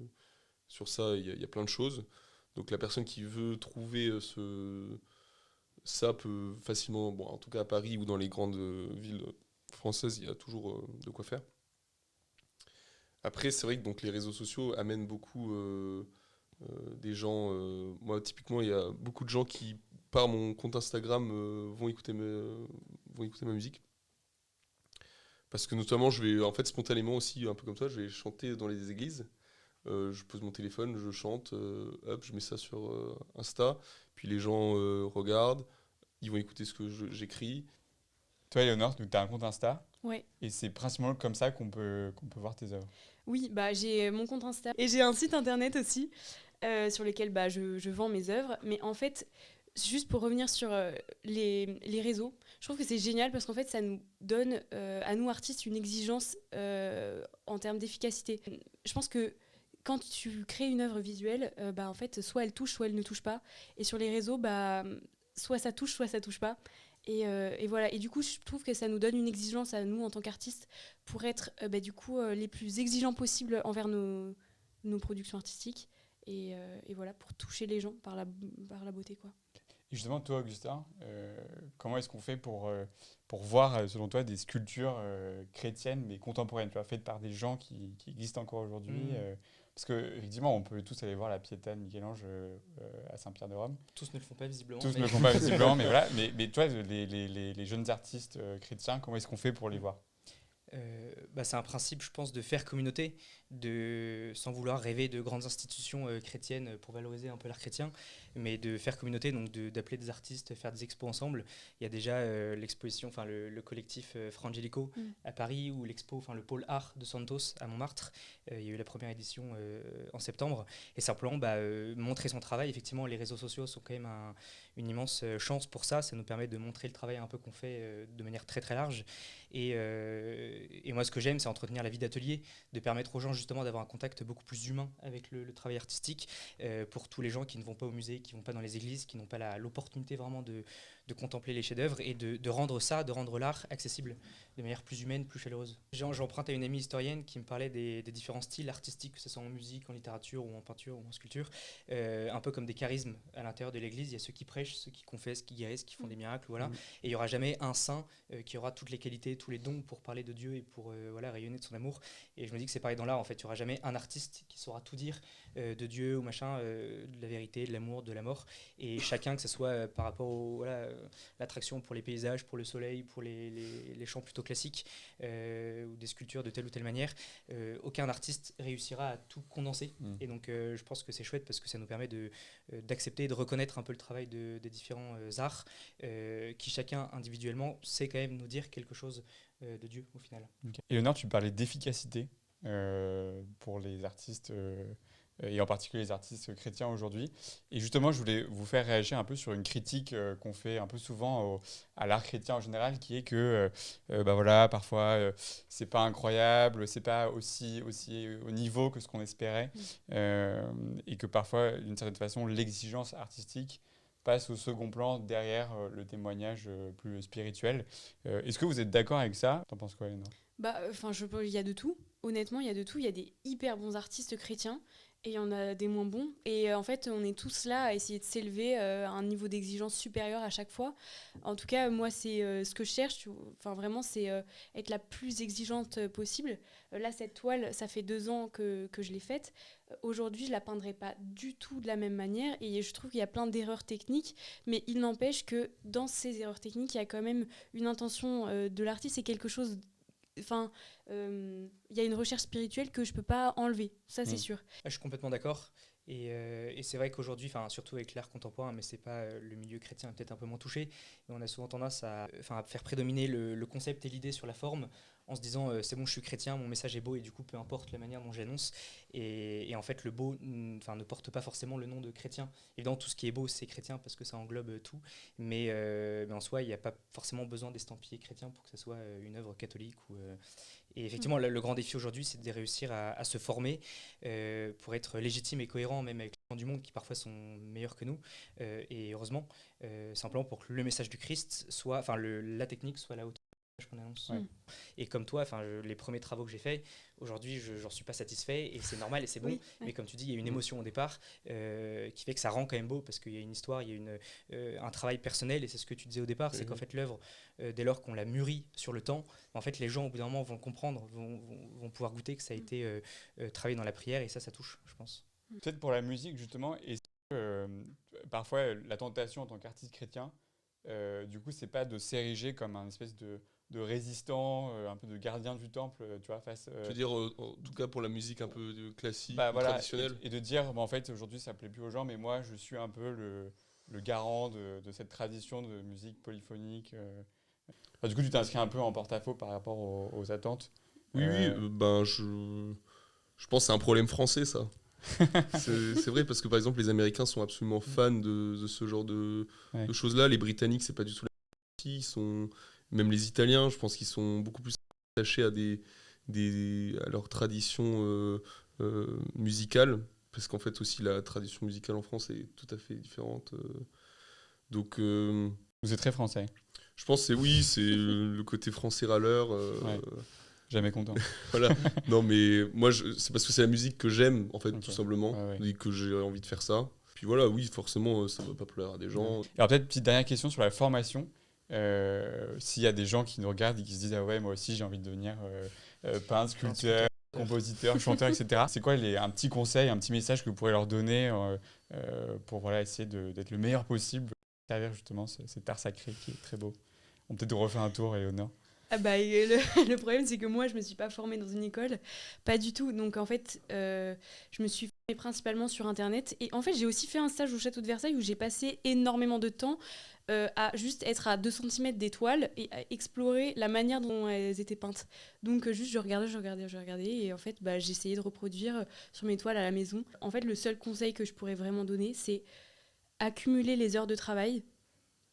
Sur ça, il y a plein de choses. Donc la personne qui veut trouver ça peut facilement, en tout cas à Paris ou dans les grandes villes françaises, il y a toujours de quoi faire. Après, c'est vrai que donc, les réseaux sociaux amènent beaucoup des gens. Moi, typiquement, il y a beaucoup de gens qui, par mon compte Instagram, vont écouter ma musique. Parce que notamment, je vais, en fait, spontanément aussi, un peu comme toi, je vais chanter dans les églises. Je pose mon téléphone, je chante, hop, je mets ça sur Insta, puis les gens regardent, ils vont écouter ce que j'écris. Toi, Éléonore, tu as un compte Insta. Ouais. Et c'est principalement comme ça qu'on peut voir tes œuvres. Oui, bah, j'ai mon compte Insta et j'ai un site internet aussi sur lequel bah, je vends mes œuvres. Mais en fait, juste pour revenir sur les réseaux, je trouve que c'est génial parce qu'en fait, ça nous donne, à nous artistes, une exigence en termes d'efficacité. Je pense que quand tu crées une œuvre visuelle, bah, en fait, soit elle touche, soit elle ne touche pas. Et sur les réseaux, bah, soit ça touche pas. Et voilà. Et du coup, je trouve que ça nous donne une exigence à nous en tant qu'artistes pour être bah, du coup, les plus exigeants possibles envers nos productions artistiques. Et voilà, pour toucher les gens par la beauté, quoi. Et justement, toi, Augustin, comment est-ce qu'on fait pour voir, selon toi, des sculptures chrétiennes, mais contemporaines, tu vois, faites par des gens qui existent encore aujourd'hui parce qu'effectivement, on peut tous aller voir la Pietà de Michel-Ange à Saint-Pierre de Rome. Tous ne le font pas visiblement. Tous ne le font pas visiblement, mais voilà. Mais toi, les jeunes artistes chrétiens, comment est-ce qu'on fait pour les voir ? Bah, c'est un principe, je pense, de faire communauté, sans vouloir rêver de grandes institutions chrétiennes pour valoriser un peu l'art chrétien, mais de faire communauté, donc d'appeler des artistes, faire des expos ensemble. Il y a déjà l'exposition, enfin le collectif Fra Angelico à Paris, ou l'expo, enfin le pôle art de Santos à Montmartre. Il y a eu la première édition en septembre, et simplement montrer son travail. Effectivement, les réseaux sociaux sont quand même une immense chance pour ça. Ça nous permet de montrer le travail un peu qu'on fait de manière très très large. Et moi, ce que j'aime, c'est entretenir la vie d'atelier, de permettre aux gens justement d'avoir un contact beaucoup plus humain avec le travail artistique, pour tous les gens qui ne vont pas au musée, qui ne vont pas dans les églises, qui n'ont pas l'opportunité vraiment de contempler les chefs-d'œuvre, et de rendre l'art accessible de manière plus humaine, plus chaleureuse. J'emprunte à une amie historienne qui me parlait des différents styles artistiques, que ce soit en musique, en littérature ou en peinture ou en sculpture, un peu comme des charismes à l'intérieur de l'église. Il y a ceux qui prêchent, ceux qui confessent, qui guérissent, qui font des miracles, voilà. Et il n'y aura jamais un saint qui aura toutes les qualités, tous les dons pour parler de Dieu et pour rayonner de son amour. Et je me dis que c'est pareil dans l'art, en fait. Il n'y aura jamais un artiste qui saura tout dire de Dieu ou machin, de la vérité, de l'amour, de la mort. Et chacun, que ce soit par rapport l'attraction pour les paysages, pour le soleil, pour les chants plutôt classiques, ou des sculptures de telle ou telle manière, aucun artiste réussira à tout condenser. Et donc je pense que c'est chouette parce que ça nous permet d'accepter et de reconnaître un peu le travail des différents arts, qui chacun individuellement sait quand même nous dire quelque chose de Dieu au final. Okay. Éléonore, tu parlais d'efficacité pour les artistes, et en particulier les artistes chrétiens aujourd'hui. Et justement, je voulais vous faire réagir un peu sur une critique qu'on fait un peu souvent à l'art chrétien en général, qui est que parfois c'est pas incroyable, c'est pas aussi au niveau que ce qu'on espérait, et que parfois, d'une certaine façon, l'exigence artistique passe au second plan derrière le témoignage plus spirituel. Est-ce que vous êtes d'accord avec ça ? T'en penses quoi, Éléonore ? Il y a de tout. Honnêtement, il y a de tout. Il y a des hyper bons artistes chrétiens et il y en a des moins bons. Et en fait, on est tous là à essayer de s'élever à un niveau d'exigence supérieur à chaque fois. En tout cas, moi, c'est ce que je cherche. Enfin, vraiment, c'est être la plus exigeante possible. Là, cette toile, ça fait 2 ans que je l'ai faite. Aujourd'hui, je ne la peindrai pas du tout de la même manière. Et je trouve qu'il y a plein d'erreurs techniques. Mais il n'empêche que dans ces erreurs techniques, il y a quand même une intention de l'artiste. C'est quelque chose... Enfin, il y a une recherche spirituelle que je peux pas enlever, ça c'est sûr. Je suis complètement d'accord. Et c'est vrai qu'aujourd'hui, surtout avec l'art contemporain, mais c'est pas le milieu chrétien est peut-être un peu moins touché, et on a souvent tendance à faire prédominer le concept et l'idée sur la forme, en se disant c'est bon, je suis chrétien, mon message est beau, et du coup peu importe la manière dont j'annonce. Et en fait, le beau ne porte pas forcément le nom de chrétien. Évidemment, tout ce qui est beau, c'est chrétien parce que ça englobe tout, mais en soi, il n'y a pas forcément besoin d'estampiller chrétien pour que ça soit une œuvre catholique. Et effectivement, le grand défi aujourd'hui, c'est de réussir à se former pour être légitime et cohérent, même avec les gens du monde qui parfois sont meilleurs que nous. Et heureusement, simplement pour que le message du Christ soit, la technique soit à la hauteur qu'on annonce. Ouais. Et comme toi, les premiers travaux que j'ai faits, aujourd'hui, j'en suis pas satisfait, et c'est normal et c'est bon. Mais comme tu dis, il y a une émotion au départ qui fait que ça rend quand même beau, parce qu'il y a une histoire, il y a un travail personnel, et c'est ce que tu disais au départ, c'est qu'en fait l'œuvre, dès lors qu'on l'a mûrie sur le temps, en fait les gens au bout d'un moment vont le comprendre, vont pouvoir goûter que ça a été travaillé dans la prière, et ça touche, je pense. Peut-être pour la musique justement, est-ce que parfois la tentation en tant qu'artiste chrétien, du coup, c'est pas de s'ériger comme un espèce de de résistant, un peu de gardien du temple, tu vois, face... Je veux dire, en tout cas pour la musique un peu classique, voilà, traditionnelle. Et de dire, en fait, aujourd'hui, ça plaît plus aux gens, mais moi, je suis un peu le garant de cette tradition de musique polyphonique. Du coup, tu t'inscris un peu en porte-à-faux par rapport aux attentes. Oui, je pense que c'est un problème français, ça. C'est vrai, parce que par exemple, les Américains sont absolument fans de ce genre de choses-là. Les Britanniques, c'est pas du tout la même chose. Même les Italiens, je pense qu'ils sont beaucoup plus attachés à leur tradition musicale, parce qu'en fait aussi la tradition musicale en France est tout à fait différente. Donc, vous êtes très français. Je pense que c'est le côté français râleur. Jamais content. Voilà. Non, mais moi, c'est parce que c'est la musique que j'aime, en fait, tout simplement, et que j'ai envie de faire ça. Puis voilà, oui, forcément, ça ne va pas plaire à des gens. Alors peut-être petite dernière question sur la formation. S'il y a des gens qui nous regardent et qui se disent « Ah ouais, moi aussi, j'ai envie de devenir peintre, sculpteur, compositeur, chanteur, etc. » C'est quoi un petit conseil, un petit message que vous pourrez leur donner pour essayer d'être le meilleur possible, servir justement cet art sacré qui est très beau. On peut peut-être refaire un tour, Éléonore. Le problème, c'est que moi, je me suis pas formée dans une école, pas du tout. Donc, en fait, je me suis formée principalement sur Internet. Et en fait, j'ai aussi fait un stage au Château de Versailles où j'ai passé énormément de temps à juste être à 2 cm des toiles et à explorer la manière dont elles étaient peintes. Donc, juste, je regardais. Et en fait, j'ai essayé de reproduire sur mes toiles à la maison. En fait, le seul conseil que je pourrais vraiment donner, c'est accumuler les heures de travail,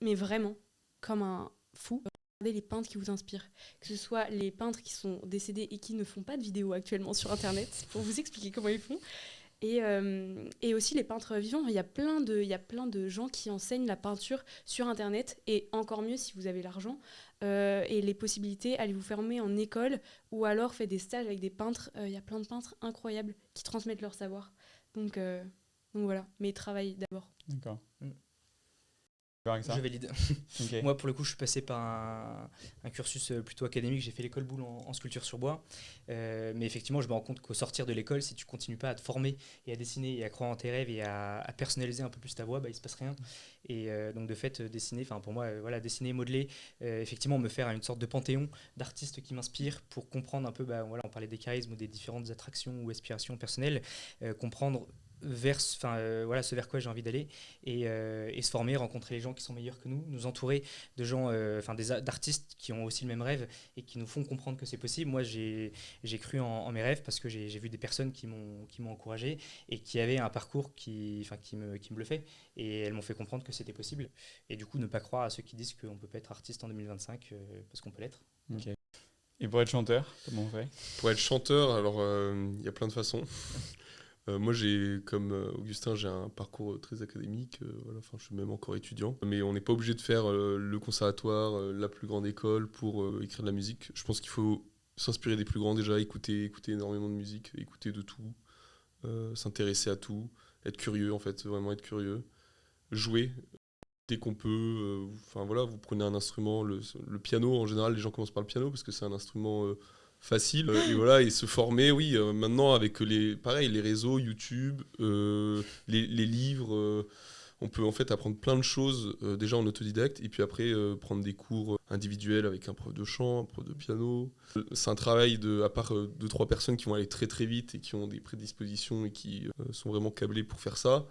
mais vraiment, comme un fou. Regardez les peintres qui vous inspirent, que ce soit les peintres qui sont décédés et qui ne font pas de vidéos actuellement sur Internet, pour vous expliquer comment ils font, et aussi les peintres vivants. Il y a plein de gens qui enseignent la peinture sur Internet, et encore mieux si vous avez l'argent et les possibilités, allez vous former en école, ou alors faites des stages avec des peintres. Il y a plein de peintres incroyables qui transmettent leur savoir. Donc voilà, mais travaillez d'abord. D'accord. Je valide. Okay. Moi, pour le coup, je suis passé par un cursus plutôt académique. J'ai fait l'école Boulle en sculpture sur bois. Mais effectivement, je me rends compte qu'au sortir de l'école, si tu continues pas à te former et à dessiner et à croire en tes rêves et à personnaliser un peu plus ta voix, il se passe rien. Et donc, de fait, dessiner, pour moi, dessiner, modeler, effectivement, me faire une sorte de panthéon d'artistes qui m'inspirent pour comprendre un peu, on parlait des charismes ou des différentes attractions ou aspirations personnelles, comprendre ce vers quoi j'ai envie d'aller et se former, rencontrer les gens qui sont meilleurs que nous entourer de gens, d'artistes qui ont aussi le même rêve et qui nous font comprendre que c'est possible. Moi, j'ai cru en mes rêves parce que j'ai vu des personnes qui m'ont encouragé et qui avaient un parcours qui me bluffait, et elles m'ont fait comprendre que c'était possible. Et du coup, ne pas croire à ceux qui disent qu'on peut pas être artiste en 2025 parce qu'on peut l'être. Ok. Et pour être chanteur, comment on fait ? Pour être chanteur, alors il y a plein de façons. Moi, comme Augustin, j'ai un parcours très académique. Je suis même encore étudiant. Mais on n'est pas obligé de faire le conservatoire, la plus grande école pour écrire de la musique. Je pense qu'il faut s'inspirer des plus grands déjà, écouter énormément de musique, écouter de tout, s'intéresser à tout, être curieux en fait, vraiment être curieux. Jouer dès qu'on peut. Vous prenez un instrument, le piano, en général, les gens commencent par le piano parce que c'est un instrument... facile, et se former, maintenant avec les réseaux, YouTube, les livres, on peut en fait apprendre plein de choses déjà en autodidacte, et puis après prendre des cours individuels avec un prof de chant, un prof de piano. C'est un travail à part 2-3 personnes qui vont aller très très vite et qui ont des prédispositions et qui sont vraiment câblées pour faire ça.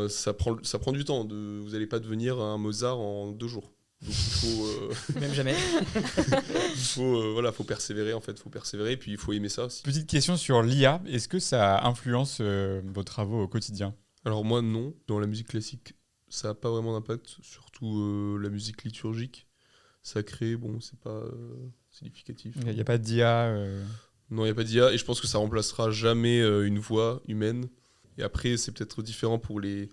Ça prend du temps, vous n'allez pas devenir un Mozart en 2 jours. Donc il faut même jamais. il faut persévérer en fait, et puis il faut aimer ça aussi. Petite question sur l'IA, est-ce que ça influence vos travaux au quotidien ? Alors moi non, dans la musique classique, ça n'a pas vraiment d'impact, surtout la musique liturgique, sacrée, c'est pas significatif. Il n'y a pas d'IA Non, il n'y a pas d'IA, et je pense que ça remplacera jamais une voix humaine. Et après, c'est peut-être différent pour les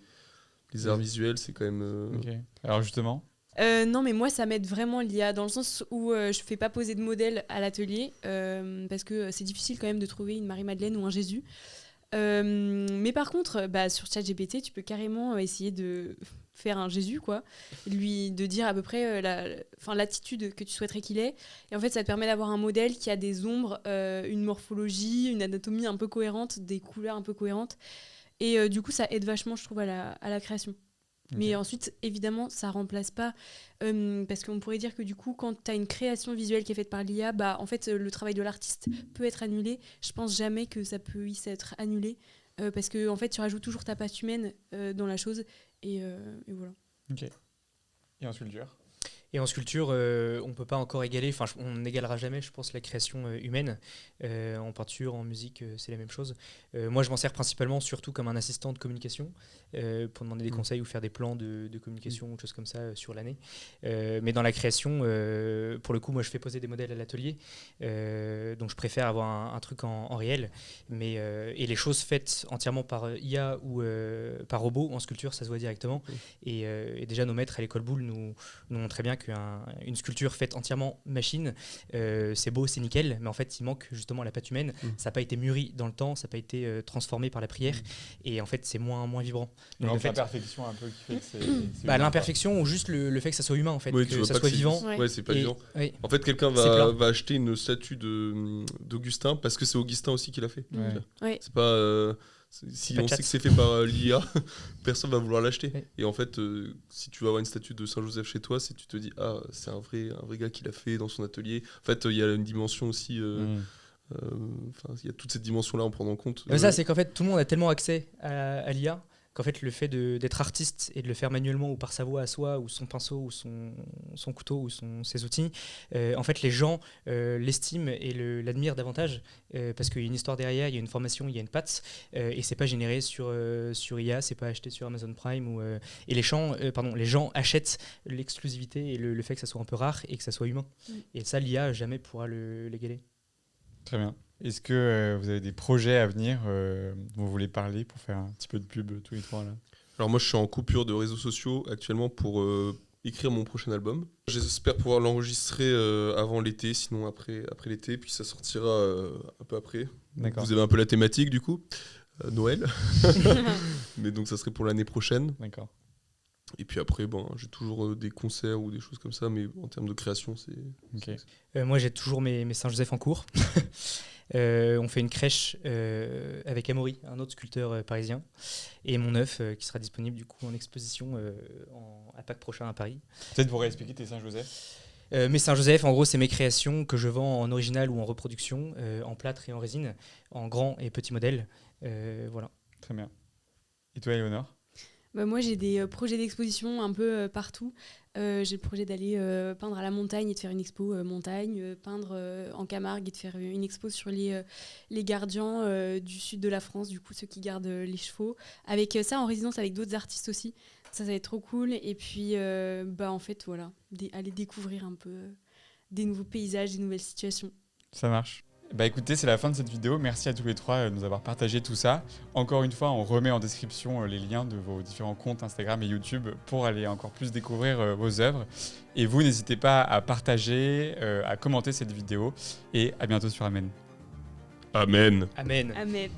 arts visuels, c'est quand même... Okay. Alors justement non, mais moi, ça m'aide vraiment l'IA, dans le sens où je fais pas poser de modèle à l'atelier, parce que c'est difficile quand même de trouver une Marie-Madeleine ou un Jésus. Mais par contre, sur ChatGPT, tu peux carrément essayer de faire un Jésus, quoi, de dire à peu près l'attitude que tu souhaiterais qu'il ait. Et en fait, ça te permet d'avoir un modèle qui a des ombres, une morphologie, une anatomie un peu cohérente, des couleurs un peu cohérentes. Et du coup, ça aide vachement, je trouve, à la création. Mais ensuite, évidemment, ça remplace pas, parce qu'on pourrait dire que du coup, quand tu as une création visuelle qui est faite par l'IA, en fait, le travail de l'artiste peut être annulé. Je pense jamais que ça puisse être annulé, parce que en fait, tu rajoutes toujours ta patte humaine dans la chose, et voilà. Ok. Et en sculpture ? Et en sculpture, on ne peut pas encore égaler, on n'égalera jamais, je pense, la création humaine. En peinture, en musique, c'est la même chose. Moi, je m'en sers principalement, surtout comme un assistant de communication, pour demander des conseils ou faire des plans de communication ou choses comme ça sur l'année. Mais dans la création, pour le coup, moi, je fais poser des modèles à l'atelier, donc je préfère avoir un truc en réel. Et les choses faites entièrement par IA ou par robot, en sculpture, ça se voit directement. Et déjà, nos maîtres à l'école Boulle nous montraient bien qu'une sculpture faite entièrement machine, c'est beau, c'est nickel, mais en fait il manque justement la patte humaine. Ça n'a pas été mûri dans le temps, ça n'a pas été transformé par la prière, et en fait c'est moins vibrant. Donc l'imperfection un peu qui fait que c'est l'imperfection ou juste le fait que ça soit humain, en fait, oui, que ça soit vivant. Ouais, c'est pas vivant. Oui. En fait, quelqu'un va acheter une statue d'Augustin parce que c'est Augustin aussi qui l'a fait. Ouais. C'est pas si on sait que c'est fait par l'IA, personne va vouloir l'acheter. Oui. Et en fait, si tu vas avoir une statue de Saint-Joseph chez toi, tu te dis c'est un vrai gars qui l'a fait dans son atelier. En fait, il y a une dimension aussi. Il y a toute cette dimension-là à en prendre en compte. Ça, c'est qu'en fait, tout le monde a tellement accès à l'IA qu'en fait, le fait d'être artiste et de le faire manuellement ou par sa voix à soi, ou son pinceau, ou son couteau, ou ses outils, en fait, les gens l'estiment et l'admirent davantage parce qu'il y a une histoire derrière, il y a une formation, il y a une patte, et c'est pas généré sur IA, c'est pas acheté sur Amazon Prime. Et les gens achètent l'exclusivité et le fait que ça soit un peu rare et que ça soit humain. Et ça, l'IA jamais pourra l'égaler. Très bien. Est-ce que vous avez des projets à venir dont vous voulez parler pour faire un petit peu de pub tous les trois là ? Alors moi je suis en coupure de réseaux sociaux actuellement pour écrire mon prochain album. J'espère pouvoir l'enregistrer avant l'été, sinon après l'été, puis ça sortira un peu après. D'accord. Vous avez un peu la thématique du coup, Noël. Mais donc ça serait pour l'année prochaine. D'accord. Et puis après, j'ai toujours des concerts ou des choses comme ça, mais en termes de création, c'est... Okay. Moi, j'ai toujours mes Saint-Joseph en cours. On fait une crèche avec Amaury, un autre sculpteur parisien, et mon œuf qui sera disponible du coup en exposition à Pâques prochain à Paris. Peut-être pour expliquer tes Saint-Joseph. Mes Saint-Joseph, en gros, c'est mes créations que je vends en original ou en reproduction, en plâtre et en résine, en grand et petit modèle. Voilà. Très bien. Et toi, Éléonore ? Moi, j'ai des projets d'exposition un peu partout. J'ai le projet d'aller peindre à la montagne et de faire une expo montagne, peindre en Camargue et de faire une expo sur les gardiens du sud de la France, du coup ceux qui gardent les chevaux. Avec ça en résidence avec d'autres artistes aussi. Ça va être trop cool. Et puis, en fait, voilà, aller découvrir un peu des nouveaux paysages, des nouvelles situations. Ça marche. Écoutez, c'est la fin de cette vidéo. Merci à tous les trois de nous avoir partagé tout ça. Encore une fois, on remet en description les liens de vos différents comptes Instagram et YouTube pour aller encore plus découvrir vos œuvres. Et vous, n'hésitez pas à partager, à commenter cette vidéo. Et à bientôt sur Amen. Amen. Amen. Amen.